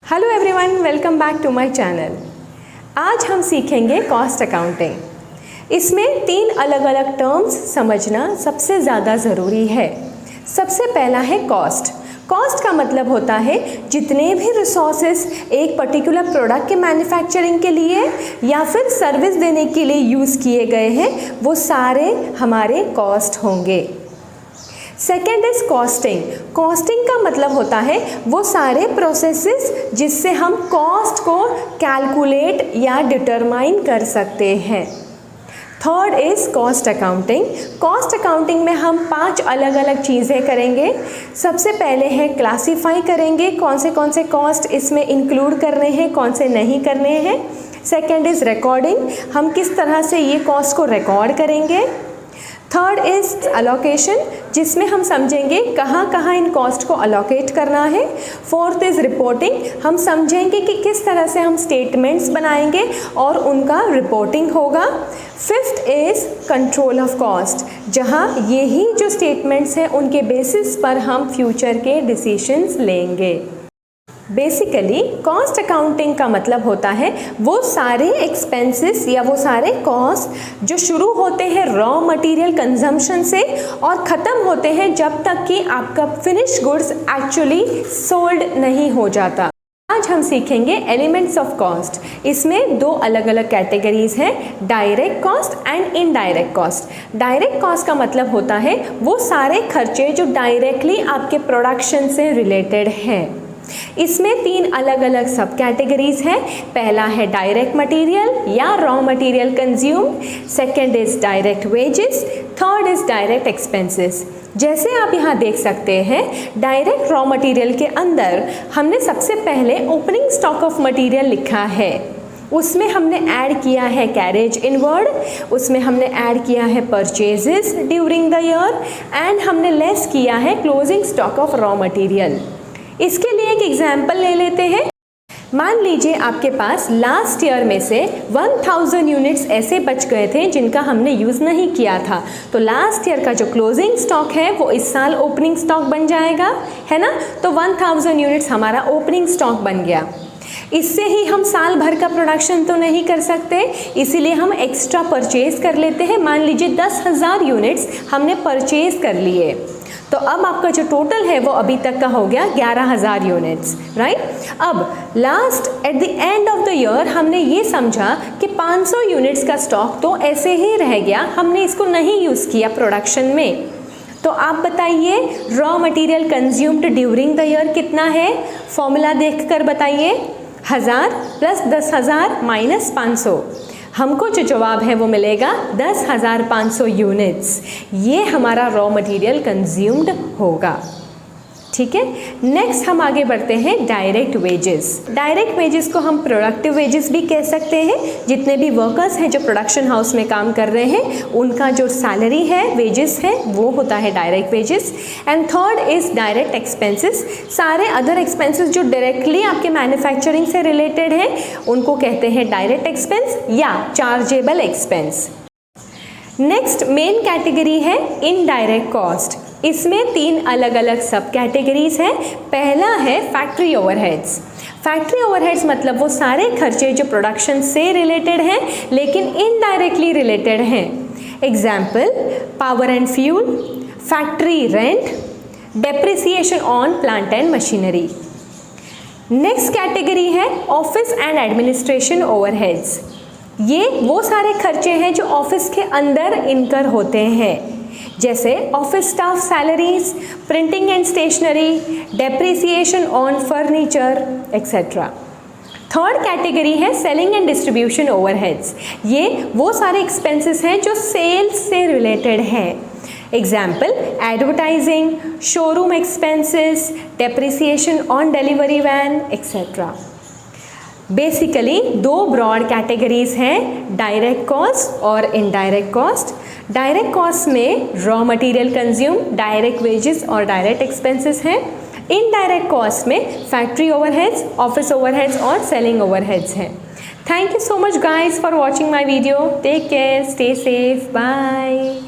Hello everyone, welcome back to my channel. आज हम सीखेंगे कॉस्ट अकाउंटिंग। इसमें 3 अलग अलग टर्म्स समझना सबसे ज़्यादा ज़रूरी है। सबसे पहला है कॉस्ट। कॉस्ट का मतलब होता है जितने भी रिसोर्सेस एक पर्टिकुलर प्रोडक्ट के मैन्युफैक्चरिंग के लिए या फिर सर्विस देने के लिए यूज़ किए गए हैं, वो सारे हमारे कॉस्ट होंगे। Second is costing. कॉस्टिंग का मतलब होता है वो सारे प्रोसेसेस जिससे हम कॉस्ट को कैलकुलेट या डिटरमाइन कर सकते हैं। Third is cost accounting. Cost accounting में हम 5 अलग अलग चीज़ें करेंगे। सबसे पहले है क्लासीफाई करेंगे कौन से कॉस्ट इसमें इंक्लूड करने हैं, कौन से नहीं करने हैं। सेकेंड इज रिकॉर्डिंग, हम किस तरह से ये कॉस्ट को रिकॉर्ड करेंगे। थर्ड इज अलोकेशन, जिसमें हम समझेंगे कहाँ कहाँ इन कॉस्ट को अलोकेट करना है। फोर्थ इज रिपोर्टिंग, हम समझेंगे कि किस तरह से हम स्टेटमेंट्स बनाएंगे और उनका रिपोर्टिंग होगा। Fifth is control of cost, जहाँ यही जो स्टेटमेंट्स हैं उनके बेसिस पर हम फ्यूचर के डिसीजंस लेंगे। बेसिकली कॉस्ट अकाउंटिंग का मतलब होता है वो सारे एक्सपेंसेस या वो सारे कॉस्ट जो शुरू होते हैं रॉ मटेरियल कंजम्पशन से और ख़त्म होते हैं जब तक कि आपका फिनिश गुड्स एक्चुअली सोल्ड नहीं हो जाता। आज हम सीखेंगे एलिमेंट्स ऑफ कॉस्ट। इसमें 2 अलग अलग कैटेगरीज हैं, direct cost and indirect cost. Direct cost का मतलब होता है वो सारे खर्चे जो डायरेक्टली आपके प्रोडक्शन से रिलेटेड हैं। इसमें 3 अलग अलग सब कैटेगरीज हैं। पहला है डायरेक्ट मटेरियल या raw material consumed, second is direct wages, third is direct expenses. जैसे आप यहाँ देख सकते हैं, डायरेक्ट रॉ मटेरियल के अंदर हमने सबसे पहले ओपनिंग स्टॉक ऑफ मटेरियल लिखा है, उसमें हमने ऐड किया है कैरेज इनवर्ड, उसमें हमने ऐड किया है purchases during the year and हमने लेस किया है closing stock of raw material. इसके लिए एक एग्जाम्पल ले लेते हैं। मान लीजिए आपके पास लास्ट ईयर में से 1000 यूनिट्स ऐसे बच गए थे जिनका हमने यूज़ नहीं किया था, तो लास्ट ईयर का जो क्लोजिंग स्टॉक है वो इस साल ओपनिंग स्टॉक बन जाएगा, है ना। तो 1000 यूनिट्स हमारा ओपनिंग स्टॉक बन गया। इससे ही हम साल भर का प्रोडक्शन तो नहीं कर सकते, इसीलिए हम एक्स्ट्रा परचेज कर लेते हैं। मान लीजिए 10,000 यूनिट्स हमने परचेज कर लिए, तो अब आपका जो टोटल है वो अभी तक का हो गया 11,000 यूनिट्स, राइट। अब last at the end of the year हमने ये समझा कि 500 यूनिट्स का स्टॉक तो ऐसे ही रह गया, हमने इसको नहीं यूज़ किया प्रोडक्शन में। तो आप बताइए raw material consumed during the year कितना है, फॉर्मूला देखकर बताइए। 1000 प्लस 10,000 माइनस 500, हमको जो जवाब है वो मिलेगा 10,500 यूनिट्स। ये हमारा रॉ मटेरियल कंज्यूम्ड होगा, ठीक है। नेक्स्ट हम आगे बढ़ते हैं डायरेक्ट वेजेस। डायरेक्ट वेजेस को हम प्रोडक्टिव वेजेस भी कह सकते हैं। जितने भी वर्कर्स हैं जो प्रोडक्शन हाउस में काम कर रहे हैं उनका जो सैलरी है, वेजेस है, वो होता है direct wages. And third is direct expenses. सारे अदर एक्सपेंसेस जो डायरेक्टली आपके मैन्युफैक्चरिंग से रिलेटेड हैं उनको कहते हैं डायरेक्ट एक्सपेंस या chargeable expense. Next main category है इनडायरेक्ट कॉस्ट। इसमें 3 अलग अलग सब कैटेगरीज हैं। पहला है फैक्ट्री ओवरहेड्स। फैक्ट्री ओवरहेड्स मतलब वो सारे खर्चे जो प्रोडक्शन से रिलेटेड हैं लेकिन इनडायरेक्टली रिलेटेड हैं। Example power and fuel, factory rent, depreciation on plant and machinery. Next category है ऑफिस एंड एडमिनिस्ट्रेशन ओवरहेड्स। ये वो सारे खर्चे हैं जो ऑफिस के अंदर इनकर होते हैं, जैसे office staff salaries, printing and stationery, depreciation on furniture etcetera. Third category है सेलिंग एंड डिस्ट्रीब्यूशन ओवरहेड्स। ये वो सारे एक्सपेंसेस हैं जो सेल्स से रिलेटेड हैं। Example advertising, showroom expenses, depreciation on delivery van etcetera. Basically 2 broad categories हैं, direct cost और इनडायरेक्ट कॉस्ट। डायरेक्ट कॉस्ट में raw material consume, direct wages और डायरेक्ट एक्सपेंसेस हैं। इनडायरेक्ट कॉस्ट में फैक्ट्री ओवरहेड्स, ऑफिस ओवरहेड्स और selling overheads हैं। Thank you so much guys for watching my video. Take care, stay safe, bye.